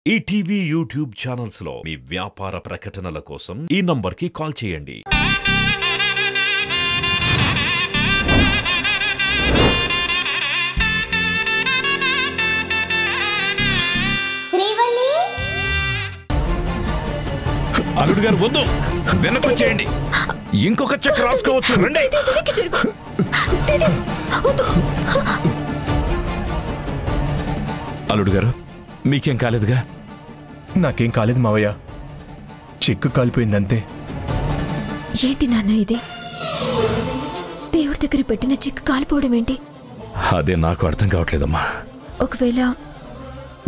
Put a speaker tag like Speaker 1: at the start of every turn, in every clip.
Speaker 1: ETV YouTube channels లో మీ వ్యాపార ప్రకటనల కోసం ఈ నంబర్కి కాల్ చేయండి.
Speaker 2: శ్రీవల్లి
Speaker 1: అల్లుడు గారు వద్దు, వెనక్కి చేయండి. ఇంకొక చెక్ రాసుకోవచ్చు. రండి. అల్లుడు గారు మీకేం కాలేదుగా?
Speaker 3: నాకేం కాలేదు మావయ్య, చెక్కు కాలిపోయిందంతే.
Speaker 4: ఏంటి నాన్న ఇది? దేవుడి దగ్గర పెట్టిన చెక్కు కాలిపోవడం ఏంటి?
Speaker 1: అదే నాకు అర్థం కావట్లేదమ్మా.
Speaker 4: ఒకవేళ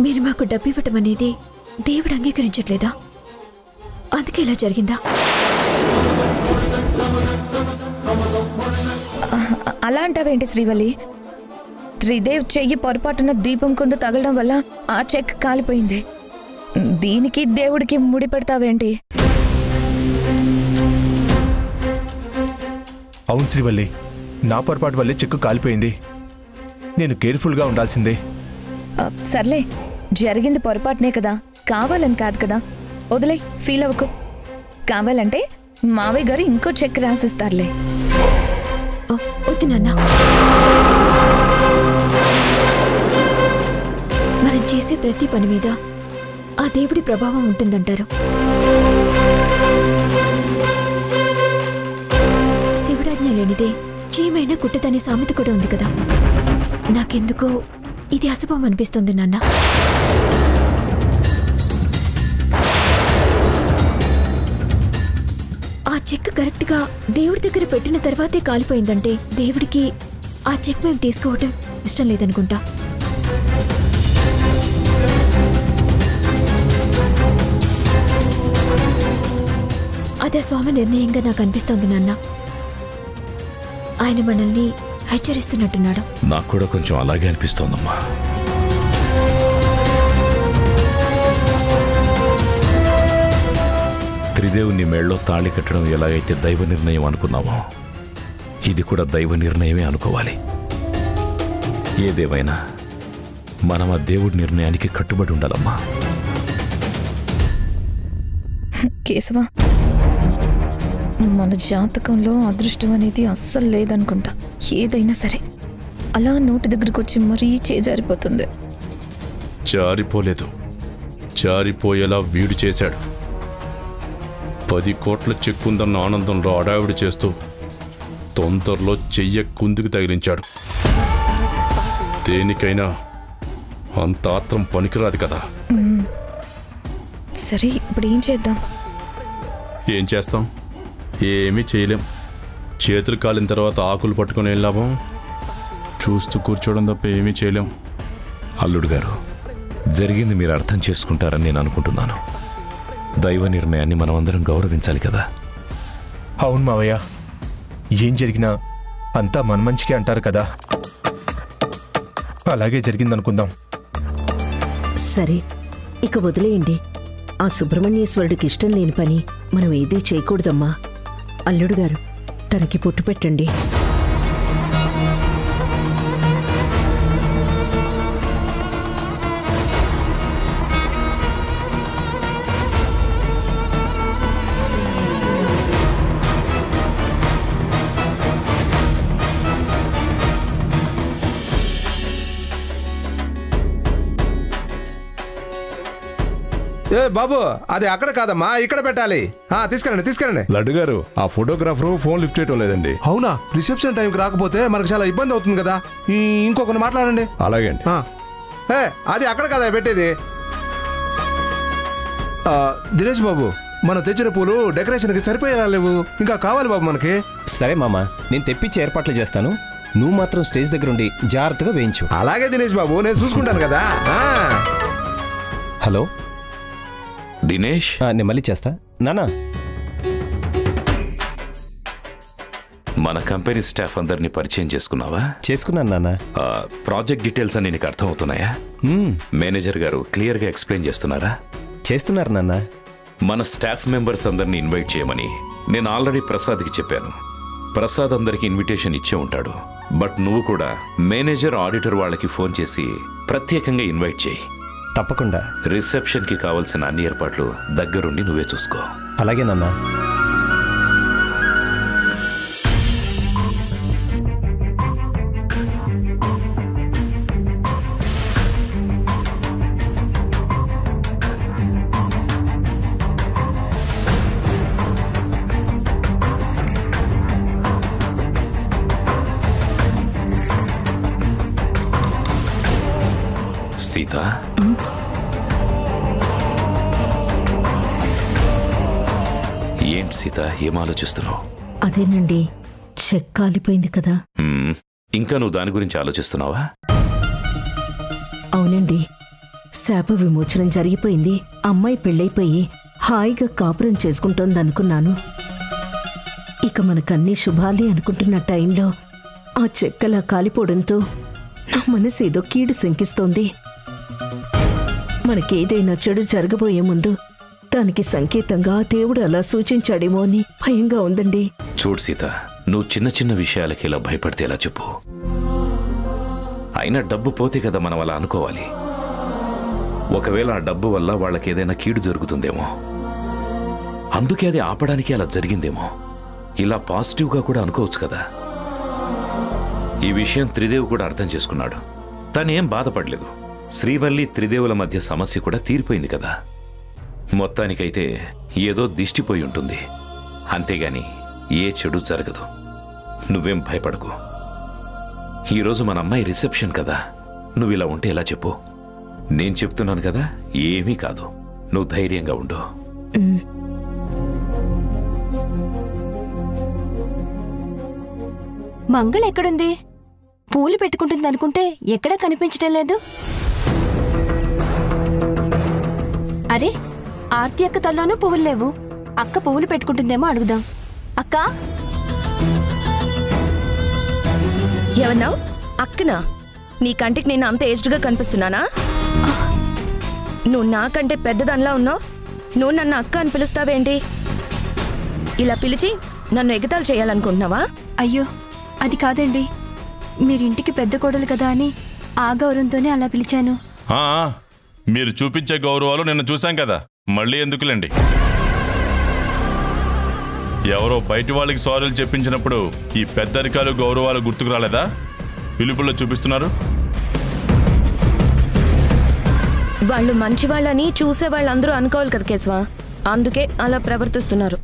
Speaker 4: మీరు మాకు డబ్బు ఇవ్వటం అనేది దేవుడు అంగీకరించట్లేదా? అందుకే ఇలా జరిగిందా?
Speaker 5: అలా అంటావేంటి శ్రీవల్లి? త్రిదేవ్ చెయ్యి పొరపాటున దీపం కొందు తగలడం వల్ల ఆ చెక్ కాలిపోయింది. దీనికి దేవుడికి ముడి పెడతావేంటి?
Speaker 3: అవును శ్రీవల్లి, నా పొరపాటు వల్లే చెక్కు కాలిపోయింది. నేను కేర్ఫుల్గా ఉండాల్సిందే.
Speaker 5: సర్లే, జరిగింది పొరపాటునే కదా, కావాలని కాదు కదా. వదిలే, ఫీల్ అవ్వకు. కావాలంటే మావయ్య గారు ఇంకో చెక్ రాసిస్తారులే.
Speaker 4: వద్దు నాన్న, మనం చేసే ప్రతి పని మీద ఆ దేవుడి ప్రభావం ఉంటుందంటారు. శివుడాజ్ఞ లేనిదే చీమైనా కుట్టదనే సామెత కూడా ఉంది కదా. నాకెందుకో ఇది అశుభం అనిపిస్తుంది నాన్న. ఆ చెక్ కరెక్ట్గా దేవుడి దగ్గర పెట్టిన తర్వాతే కాలిపోయిందంటే దేవుడికి ఆ చెక్ మేము తీసుకోవటం ఇష్టం లేదనుకుంటా. అదే స్వామి నిర్ణయంగా నాకు అనిపిస్తోంది నాన్న. ఆయన మనల్ని హెచ్చరిస్తున్నట్టున్నాడు.
Speaker 1: నాకు కూడా కొంచెం అలాగే అనిపిస్తోందమ్మా. త్రిదేవుని మేళ్ళలో తాళి కట్టడం ఎలాగైతే దైవ నిర్ణయం అనుకున్నామో, ఇది కూడా దైవ నిర్ణయమే అనుకోవాలి. ఏదేమైనా మనం ఆ దేవుడి నిర్ణయానికి కట్టుబడి ఉండాలమ్మా.
Speaker 5: కేశవ, మన జాతకంలో అదృష్టం అనేది అస్సలు లేదనుకుంటా. ఏదైనా సరే అలా నోటి దగ్గరకు వచ్చి మరీ చేజారిపోతుంది.
Speaker 6: జారిపోలేదు, జారిపోయేలా వీడు చేశాడు. 10 కోట్ల చెక్కుందన్న ఆనందంలో అడావిడి చేస్తూ తొందరలో చెయ్య కుందుకు తగిలించాడు. దేనికైనా అంత ఆత్రం పనికిరాదు కదా.
Speaker 5: సరే, ఇప్పుడు ఏం చేద్దాం?
Speaker 6: ఏం చేస్తాం? ఏమీ చేయలేం. చేతులు కాలిన తర్వాత ఆకులు పట్టుకుని ఏం లాభం? చూస్తూ కూర్చోవడం తప్ప ఏమీ చేయలేం.
Speaker 1: అల్లుడు గారు, జరిగింది మీరు అర్థం చేసుకుంటారని నేను అనుకుంటున్నాను. దైవ నిర్ణయాన్ని మనమందరం గౌరవించాలి కదా.
Speaker 3: అవును మావయ్య, ఏం జరిగినా అంతా మన మంచికే అంటారు కదా. అలాగే జరిగిందనుకుందాం.
Speaker 7: సరే, ఇక వదిలేయండి. ఆ సుబ్రహ్మణ్యేశ్వరుడికి ఇష్టం లేని పని మనం ఏదీ చేయకూడదమ్మా. అల్లుడు గారు, తనకి పొట్టు పెట్టండి.
Speaker 8: ఏ బాబు, అది అక్కడ కాదమ్మా, ఇక్కడ పెట్టాలి. తీసుకెళ్ళండి తీసుకెళ్ళండి.
Speaker 9: లడ్డు గారు, ఆ ఫోటోగ్రాఫర్ ఫోన్ లిఫ్ట్ చేయటం లేదండి.
Speaker 8: అవునా? రిసెప్షన్ టైంకి రాకపోతే మనకు చాలా ఇబ్బంది అవుతుంది కదా. ఇంకొకరు మాట్లాడండి.
Speaker 9: అలాగే అండి.
Speaker 8: అది అక్కడ కదా పెట్టేది. దినేష్ బాబు, మనం తెచ్చిన పూలు డెకరేషన్కి సరిపోయేలా లేవు, ఇంకా కావాలి బాబు మనకి.
Speaker 10: సరే మామ, నేను తెప్పించి ఏర్పాట్లు చేస్తాను. నువ్వు మాత్రం స్టేజ్ దగ్గర ఉండి జాగ్రత్తగా వేయించు.
Speaker 8: అలాగే దినేష్ బాబు, నేను చూసుకుంటాను కదా.
Speaker 10: హలో
Speaker 1: దినేష్,
Speaker 10: నేను మళ్ళీ చేస్తా నానా.
Speaker 1: మన కంపెనీ స్టాఫ్ అందరినీ పరిచయం చేసుకున్నావా?
Speaker 10: చేసుకున్నాను నాన్న.
Speaker 1: ప్రాజెక్ట్ డీటెయిల్స్ అన్ని నీకు అర్థం అవుతున్నాయా? మేనేజర్ గారు క్లియర్గా ఎక్స్ప్లెయిన్ చేస్తున్నారా?
Speaker 10: చేస్తున్నారు నాన్న.
Speaker 1: మన స్టాఫ్ మెంబర్స్ అందరినీ ఇన్వైట్ చేయమని నేను ఆల్రెడీ ప్రసాద్కి చెప్పాను. ప్రసాద్ అందరికి ఇన్విటేషన్ ఇచ్చే ఉంటాడు. బట్ నువ్వు కూడా మేనేజర్, ఆడిటర్ వాళ్ళకి ఫోన్ చేసి ప్రత్యేకంగా ఇన్వైట్ చేయి.
Speaker 10: తప్పకుండా.
Speaker 1: రిసెప్షన్కి కావలసిన అన్ని ఏర్పాట్లు దగ్గరుండి నువ్వే చూసుకో.
Speaker 10: అలాగే నాన్న.
Speaker 1: సీత, ఏంటి సీత, ఏం ఆలోచిస్తున్నావు?
Speaker 7: అదేనండి, చెక్ కాలిపోయింది కదా.
Speaker 1: ఇంకా నువ్వు దాని గురించి ఆలోచిస్తున్నావా?
Speaker 7: అవునండి, శాప విమోచనం జరిగిపోయింది. అమ్మాయి పెళ్ళైపోయి హాయిగా కాపురం చేసుకుంటోందనుకున్నాను. ఇక మనకన్నీ శుభాలే అనుకుంటున్న టైంలో ఆ చెక్కలా కాలిపోవడంతో నా మనసు ఏదో కీడు శంకిస్తోంది. మనకేదైనా చెడు జరగబోయే ముందు దానికి సంకేతంగా దేవుడు అలా సూచించాడేమో అని భయంగా ఉందండి.
Speaker 1: చూడు సీత, నువ్వు చిన్న చిన్న విషయాలకి ఇలా భయపడితే ఎలా చెప్పు? అయినా డబ్బు పోతే కదా మనం అలా అనుకోవాలి. ఒకవేళ ఆ డబ్బు వల్ల వాళ్ళకి ఏదైనా కీడు జరుగుతుందేమో, అందుకే అది ఆపడానికి అలా జరిగిందేమో. ఇలా పాజిటివ్గా కూడా అనుకోవచ్చు కదా. ఈ విషయం త్రిదేవ్ కూడా అర్థం చేసుకున్నాడు. తనేం బాధపడలేదు. శ్రీవల్లి త్రిదేవుల మధ్య సమస్య కూడా తీరిపోయింది కదా. మొత్తానికైతే ఏదో దిష్టిపోయి ఉంటుంది, అంతేగాని ఏ చెడు జరగదు. నువ్వేం భయపడకు. ఈరోజు మన అమ్మాయి రిసెప్షన్ కదా, నువ్వు ఇలా ఉంటే ఎలా చెప్పు? నేను చెప్తున్నాను కదా, ఏమీ కాదు. నువ్వు ధైర్యంగా ఉండు.
Speaker 2: మంగళ ఎక్కడుంది? పూలు పెట్టుకుంటుంది అనుకుంటే ఎక్కడా కనిపించటం లేదు. అరే, ఆర్తి అక్క తల్లోనూ పువ్వులు లేవు. అక్క పువ్వులు పెట్టుకుంటుందేమో అడుగుదాం. అక్క,
Speaker 5: ఏమన్నావు? అక్కనా? నీ కంటికి నేను అంత ఏజ్డ్గా కనిపిస్తున్నానా? నువ్వు నాకంటే పెద్దదానిలా ఉన్నావు. నువ్వు నన్ను అక్క అని పిలుస్తావేంటి? ఇలా పిలిచి నన్ను ఎగతాళి చేయాలనుకుంటున్నావా?
Speaker 2: అయ్యో, అది కాదండి. మీరింటికి పెద్ద కోడలు కదా అని ఆ గౌరవంతోనే అలా పిలిచాను.
Speaker 6: మీరు చూపించే గౌరవాలు నిన్న చూశాం కదా, మళ్ళీ ఎందుకులేండి. ఎవరో బయటి వాళ్ళకి సారీలు చెప్పించినప్పుడు ఈ పెద్దరికాలు గౌరవాలు గుర్తుకు రాలేదా? పిలుపుల్లో చూపిస్తున్నారు.
Speaker 5: వాళ్ళు మంచి వాళ్ళని చూసే వాళ్ళందరూ అనుకోవాలి కదా కేశవ, అందుకే అలా ప్రవర్తిస్తున్నారు.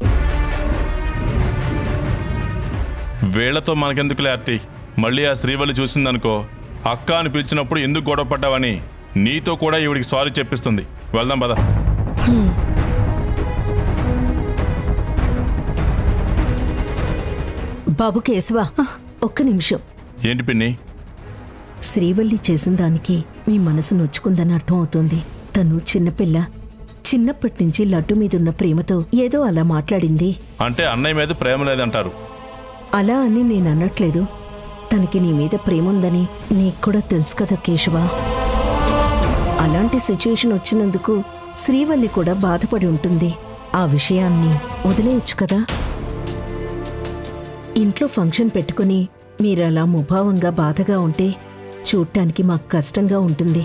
Speaker 6: వీళ్లతో మనకెందుకులే ఆర్తి. మళ్ళీ ఆ శ్రీవల్లి చూసిందనుకో, అక్క అని పిలిచినప్పుడు ఎందుకు గొడవ పడ్డావని నీతో కూడా ఈవిడికి సారీ చెప్పిస్తుంది. వెళ్దాం పద.
Speaker 7: బాబు కేశవ, ఒక్క నిమిషం.
Speaker 6: ఏంటి పిన్ని?
Speaker 7: శ్రీవల్లి చేసిన దానికి మీ మనసు నొచ్చుకుందని అర్థం అవుతోంది. తను చిన్నపిల్ల, చిన్నప్పటి నుంచి లడ్డు మీదున్న ప్రేమతో ఏదో అలా మాట్లాడింది.
Speaker 6: అంటే అన్నయ్య మీద ప్రేమ లేదంటారు?
Speaker 7: అలా అని నేను అనట్లేదు. తనకి నీ మీద ప్రేమ ఉందని నీకు కూడా తెలుసు కదా కేశవ. అలాంటి సిచ్యువేషన్ వచ్చినందుకు శ్రీవల్లి కూడా బాధపడి ఉంటుంది. ఆ విషయాన్ని వదిలేయచ్చు కదా. ఇంట్లో ఫంక్షన్ పెట్టుకుని మీరలా ముభావంగా బాధగా ఉంటే చూడటానికి మాకు కష్టంగా ఉంటుంది.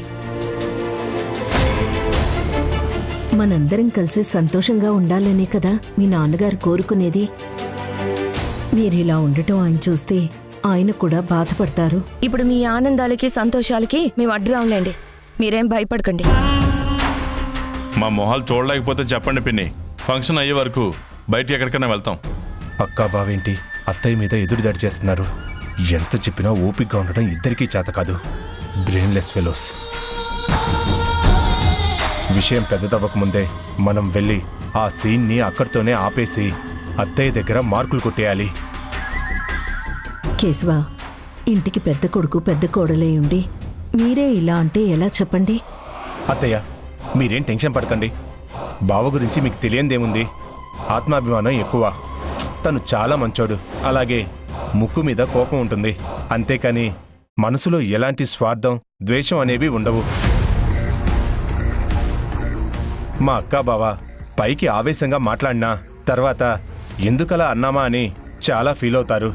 Speaker 7: మనందరం కలిసి సంతోషంగా ఉండాలనే కదా మీ నాన్నగారు కోరుకునేది. మీరిలా ఉండటం ఆయన చూస్తే ఆయన కూడా బాధపడతారు.
Speaker 5: ఇప్పుడు మీ ఆనందాలకి సంతోషాలకి మేము అడ్డురాంలేండి. మీరేం భయపడకండి.
Speaker 6: మా మొహాలు చూడలేకపోతే చెప్పండి పిన్ని. ఫంక్షన్ అయ్యే వరకు బయటికి ఎక్కడికైనా వెళ్తాం.
Speaker 3: అక్కా బావేంటి అత్తయ్య మీద ఎదురుదాడి చేస్తున్నారు. ఎంత చెప్పినా ఓపికగా ఉండడం ఇద్దరికీ చేత కాదు. Brainless fellows. విషయం పెద్దదవ్వకముందే మనం వెళ్ళి ఆ సీన్ని అక్కడితోనే ఆపేసి అత్తయ్య దగ్గర మార్కులు కొట్టేయాలి.
Speaker 7: కేశవ, ఇంటికి పెద్ద కొడుకు పెద్ద కోడలే ఉండి మీరే ఇలా అంటే ఎలా చెప్పండి?
Speaker 3: అత్తయ్య, మీరేం టెన్షన్ పడకండి. బావ గురించి మీకు తెలియందేముంది? ఆత్మాభిమానం ఎక్కువ. తను చాలా మంచోడు. అలాగే ముక్కు మీద కోపం ఉంటుంది. అంతేకాని మనసులో ఎలాంటి స్వార్థం, ద్వేషం అనేవి ఉండవు. మా అక్కా బావ పైకి ఆవేశంగా మాట్లాడినా తర్వాత ఎందుకలా అన్నామా అని చాలా ఫీల్ అవుతారు.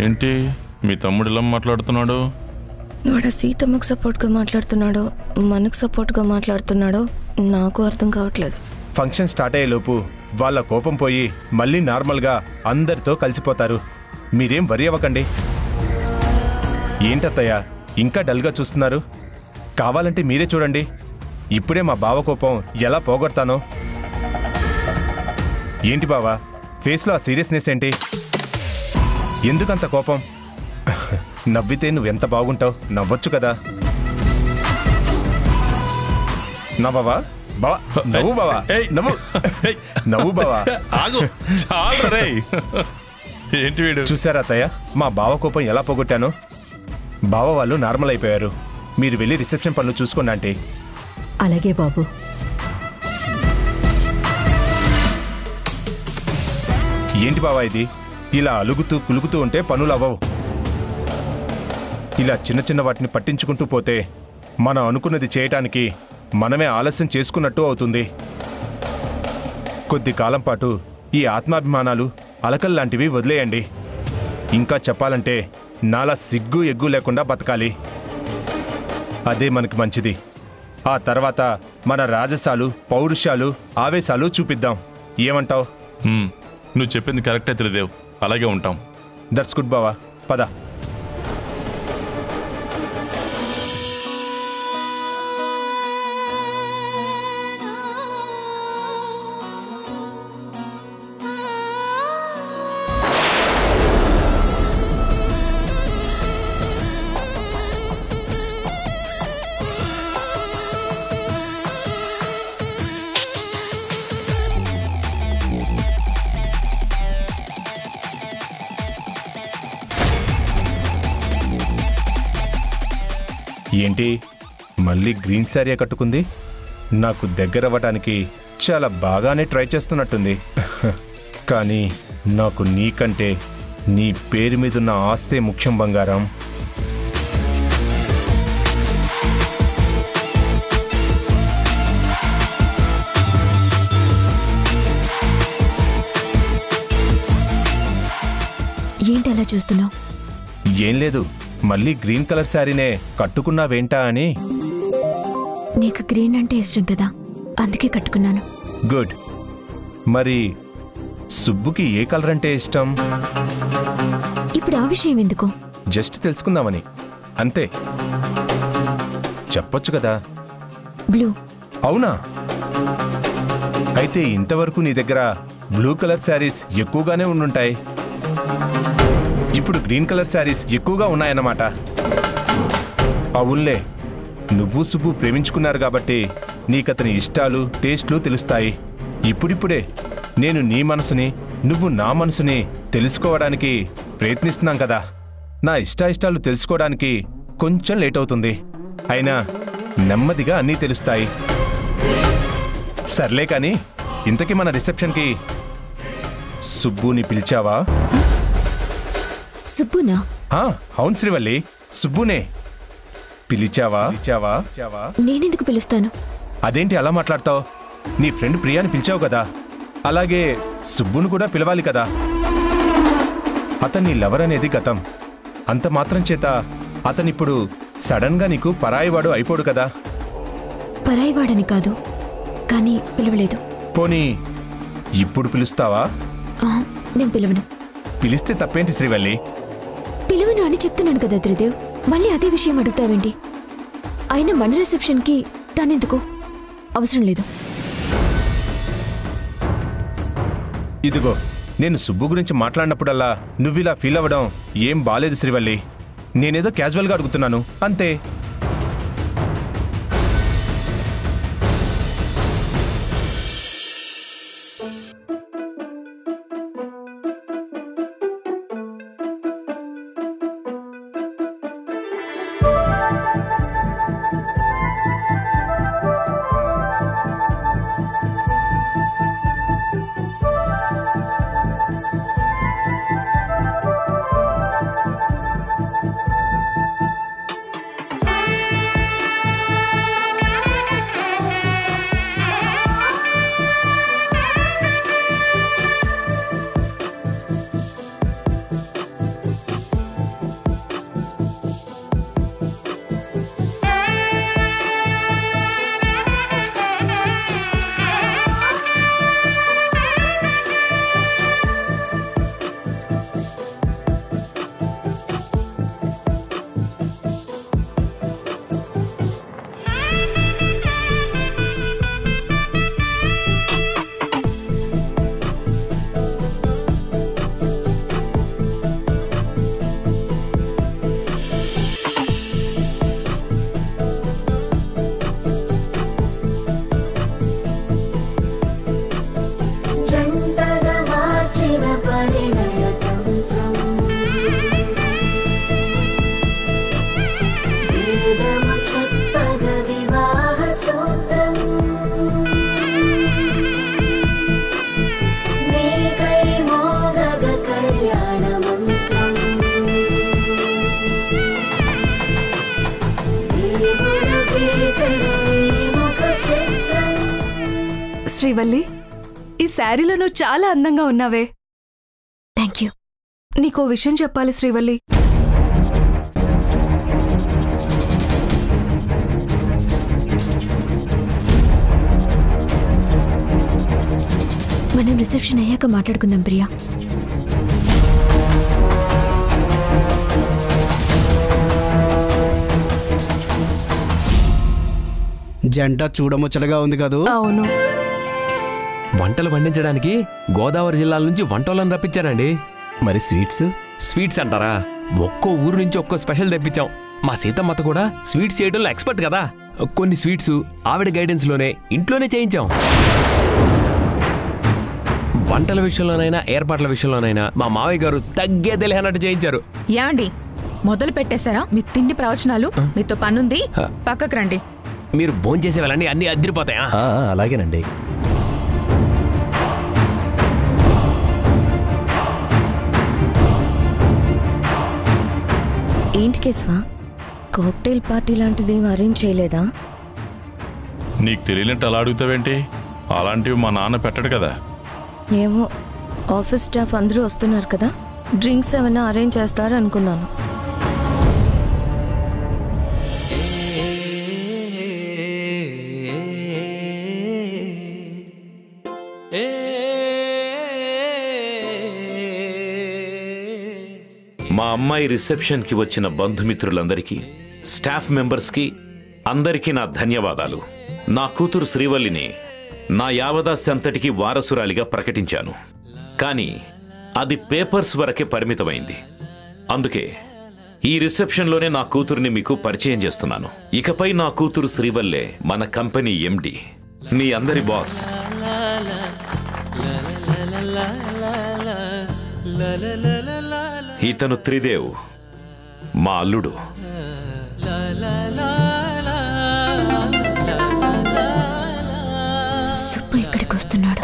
Speaker 6: ఏంటి మీ తమ్ముడు ఇలా మాట్లాడుతున్నాడు?
Speaker 5: వాడు సీతమ్మకు సపోర్ట్గా మాట్లాడుతున్నాడో మనకు సపోర్ట్గా మాట్లాడుతున్నాడో నాకు అర్థం కావట్లేదు.
Speaker 3: ఫంక్షన్ స్టార్ట్ అయ్యేలోపు వాళ్ళ కోపం పోయి మళ్ళీ నార్మల్గా అందరితో కలిసిపోతారు. మీరేం వరి అవ్వకండి. ఏంటత్తయ్య ఇంకా డల్గా చూస్తున్నారు? కావాలంటే మీరే చూడండి, ఇప్పుడే మా బావ కోపం ఎలా పోగొడతానో. ఏంటి బావా, ఫేస్లో ఆ సీరియస్నెస్ ఏంటి? ఎందుకంత కోపం? నవ్వితే నువ్వెంత బాగుంటావు, నవ్వచ్చు కదా. నవ్వవా బావా? నవ్వు బావా, నవ్వు నవ్వు బావా.
Speaker 6: ఏంటి వీడు?
Speaker 3: చూసారా అత్తయ్య మా బావ కోపం ఎలా పోగొట్టానో? బావ వాళ్ళు నార్మల్ అయిపోయారు. మీరు వెళ్ళి రిసెప్షన్ పనులు చూసుకోండి ఆంటీ.
Speaker 7: అలాగే బాబు.
Speaker 3: ఏంటి బావా ఇది? ఇలా అలుగుతూ కులుగుతూ ఉంటే పనులు అవ్వవు. ఇలా చిన్న చిన్న వాటిని పట్టించుకుంటూ పోతే మనం అనుకున్నది చేయటానికి మనమే ఆలస్యం చేసుకున్నట్టు అవుతుంది. కొద్ది కాలం పాటు ఈ ఆత్మాభిమానాలు అలకల్లాంటివి వదిలేయండి. ఇంకా చెప్పాలంటే నాలా సిగ్గు ఎగ్గు లేకుండా బతకాలి. అదే మనకి మంచిది. ఆ తర్వాత మన రాజసాలు, పౌరుషాలు, ఆవేశాలు చూపిద్దాం. ఏమంటావు?
Speaker 6: నువ్వు చెప్పింది కరెక్టే త్రిదేవ్, అలాగే ఉంటాం.
Speaker 3: దట్స్ గుడ్ బావా, పద. ఏంటి మళ్ళీ గ్రీన్ శారీ కట్టుకుంది? నాకు దగ్గర అవ్వటానికి చాలా బాగానే ట్రై చేస్తున్నట్టుంది. కానీ నాకు నీకంటే నీ పేరు మీదున్న ఆస్తే ముఖ్యం బంగారం.
Speaker 4: ఏంటి అలా చూస్తున్నావు?
Speaker 3: ఏం లేదు, మళ్ళీ గ్రీన్ కలర్ శారీనే కట్టుకున్నావేంటా అని.
Speaker 4: నీకు గ్రీన్ అంటే ఇష్టం కదా, అందుకే కట్టుకున్నాను.
Speaker 3: గుడ్. మరి సుబ్బుకి ఏ కలర్ అంటే ఇష్టం?
Speaker 4: ఇప్పుడు ఆ విషయం ఎందుకు?
Speaker 3: జస్ట్ తెలుసుకుందామని అంతే. చెప్పొచ్చు కదా.
Speaker 4: బ్లూ.
Speaker 3: అవునా? అయితే ఇంతవరకు నీ దగ్గర బ్లూ కలర్ శారీస్ ఎక్కువగానే ఉండుంటాయి. ఇప్పుడు గ్రీన్ కలర్ శారీస్ ఎక్కువగా ఉన్నాయన్నమాట. అవునులే, నువ్వు సుబ్బు ప్రేమించుకున్నారు కాబట్టి నీకతని ఇష్టాలు, టేస్ట్లు తెలుస్తాయి. ఇప్పుడిప్పుడే నేను నీ మనసుని, నువ్వు నా మనసుని తెలుసుకోవడానికి ప్రయత్నిస్తున్నాం కదా. నా ఇష్టాయిష్టాలు తెలుసుకోవడానికి కొంచెం లేట్ అవుతుంది, అయినా నెమ్మదిగా అన్నీ తెలుస్తాయి. సర్లే కానీ ఇంతకీ మన రిసెప్షన్కి సుబ్బుని పిలిచావా?
Speaker 4: సుబ్బునా?
Speaker 3: అవును శ్రీవల్లి, సుబ్బునే. పిలిచావా?
Speaker 4: నేనెందుకు పిలుస్తాను?
Speaker 3: అదేంటి అలా మాట్లాడతావు? నీ ఫ్రెండ్ ప్రియాని పిలిచావు కదా, అలాగే సుబ్బును కూడా పిలవాలి కదా. అతన్ని లవర్ అనేది గతం. అంత మాత్రం చేత అతనిప్పుడు సడన్ గా నీకు పరాయివాడు అయిపోడు కదా.
Speaker 4: పరాయివాడని కాదు, కానీ పిలవలేదు.
Speaker 3: పోనీ ఇప్పుడు పిలుస్తావా?
Speaker 4: నేను పిలవను.
Speaker 3: పిలిస్తే తప్పేంటి శ్రీవల్లి?
Speaker 4: పిలవను అని చెప్తున్నాను కదా త్రిదేవ్, మళ్ళీ అదే విషయం అడుగుతావేంటి? అయినా మన రిసెప్షన్కి తానెందుకు? అవసరం లేదు.
Speaker 3: ఇదిగో, నేను సుబ్బు గురించి మాట్లాడినప్పుడల్లా నువ్విలా ఫీల్ అవ్వడం ఏం బాలేదు శ్రీవల్లి. నేనేదో క్యాజువల్గా అడుగుతున్నాను అంతే.
Speaker 11: శ్రీవల్లి, ఈ శారీలో నువ్వు చాలా అందంగా ఉన్నావే.
Speaker 4: Thank you.
Speaker 11: నీకో విషయం చెప్పాలి శ్రీవల్లి.
Speaker 4: మనం రిసెప్షన్ అయ్యాక మాట్లాడుకుందాం ప్రియా.
Speaker 12: జంట చూడముచ్చటగా ఉంది కదూ.
Speaker 11: అవును.
Speaker 13: వంటలు వండించడానికి గోదావరి జిల్లాల నుంచి వంటోళ్ళని రప్పించారండి.
Speaker 10: మరి స్వీట్స్?
Speaker 13: స్వీట్స్ అంటారా, ఒక్కో ఊరు నుంచి ఒక్కో స్పెషల్ తెప్పించాం. మా సీతమ్మత కూడా స్వీట్స్ చేయడంలో ఎక్స్పర్ట్ కదా. కొన్ని స్వీట్స్ ఆవిడ గైడెన్స్లోనే ఇంట్లోనే చేయించాం. వంటల విషయంలోనైనా ఏర్పాట్ల విషయంలోనైనా మా మావయ్య గారు తగ్గేదేలే అన్నట్టు చేయించారు.
Speaker 5: యాండి మొదలు పెట్టేశారా మీ తిండి ప్రవచనాలు? మీతో పనుంది, పక్కకు రండి.
Speaker 13: మీరు భోంచేసే వెళ్ళండి, అన్ని అదిరిపోతాయా?
Speaker 10: అలాగేనండి.
Speaker 5: ఏంటి కేశవా, కాక్టైల్ పార్టీ లాంటిది అరేంజ్ చేయలేదా?
Speaker 6: నీకు తెలియనట్టు అలా అడుగుతావేంటి? అలాంటివి మా నాన్న పెట్టడు కదా.
Speaker 5: ఏమో, ఆఫీస్ స్టాఫ్ అందరూ వస్తున్నారు కదా, డ్రింక్స్ ఏమైనా అరేంజ్ చేస్తారా అనుకున్నాను.
Speaker 1: మా అమ్మాయి రిసెప్షన్కి వచ్చిన బంధుమిత్రులందరికీ, స్టాఫ్ మెంబర్స్కి అందరికీ నా ధన్యవాదాలు. నా కూతురు శ్రీవల్లిని నా యావదాస్యంతటికి వారసురాలిగా ప్రకటించాను. కానీ అది పేపర్స్ వరకే పరిమితమైంది. అందుకే ఈ రిసెప్షన్లోనే నా కూతురుని మీకు పరిచయం చేస్తున్నాను. ఇకపై నా కూతురు శ్రీవల్లే మన కంపెనీ ఎండి, మీ అందరి బాస్. ఇతను త్రిదేవ్, మా అల్లుడు.
Speaker 4: సుబ్బు ఇక్కడికి వస్తున్నాడు.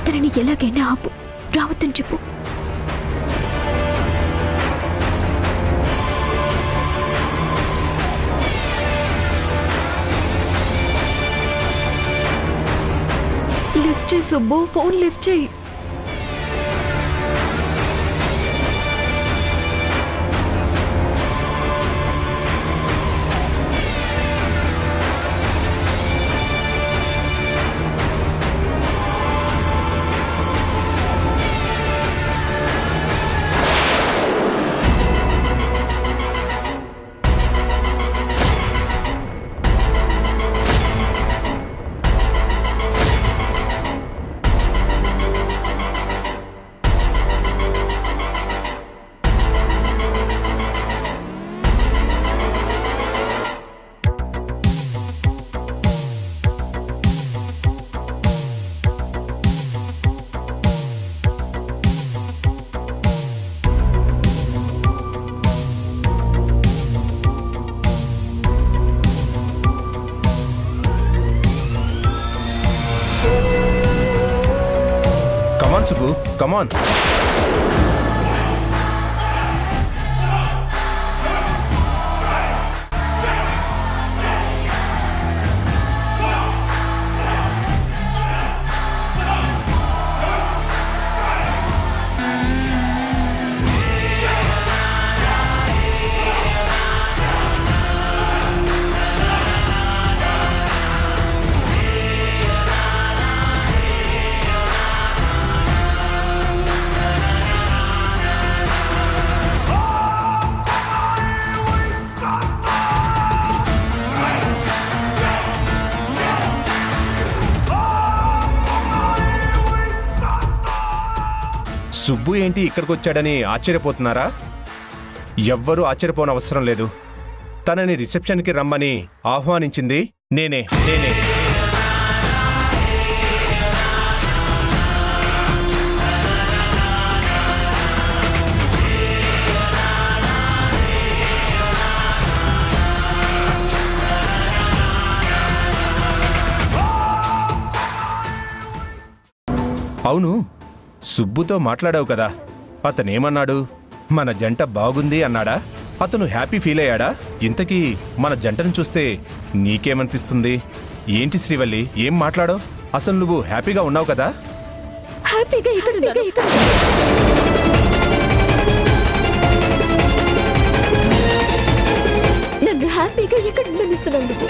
Speaker 4: తనని ఎలాగైనా ఆపు, రావద్దని చెప్పు.
Speaker 11: లిఫ్ట్ చేయి సుబ్బు, ఫోన్ లిఫ్ట్ చేయి.
Speaker 3: Subbu, come on. సుబ్బు ఏంటి ఇక్కడికి వచ్చాడని ఆశ్చర్యపోతున్నారా? ఎవ్వరూ ఆశ్చర్యపోనవసరం లేదు. తనని రిసెప్షన్కి రమ్మని ఆహ్వానించింది నేనే. అవును, సుబ్బుతో మాట్లాడావు కదా, అతనేమన్నాడు? మన జంట బాగుంది అన్నాడా? అతను హ్యాపీ ఫీల్ అయ్యాడా? ఇంతకీ మన జంటను చూస్తే నీకేమనిపిస్తుంది? ఏంటి శ్రీవల్లి, ఏం మాట్లాడో? అసలు నువ్వు హ్యాపీగా ఉన్నావు కదా?
Speaker 11: హ్యాపీగా ఇక్కడ నన్ను హ్యాపీగా ఇక్కడ ఉండనిస్తున్నావు నువ్వు.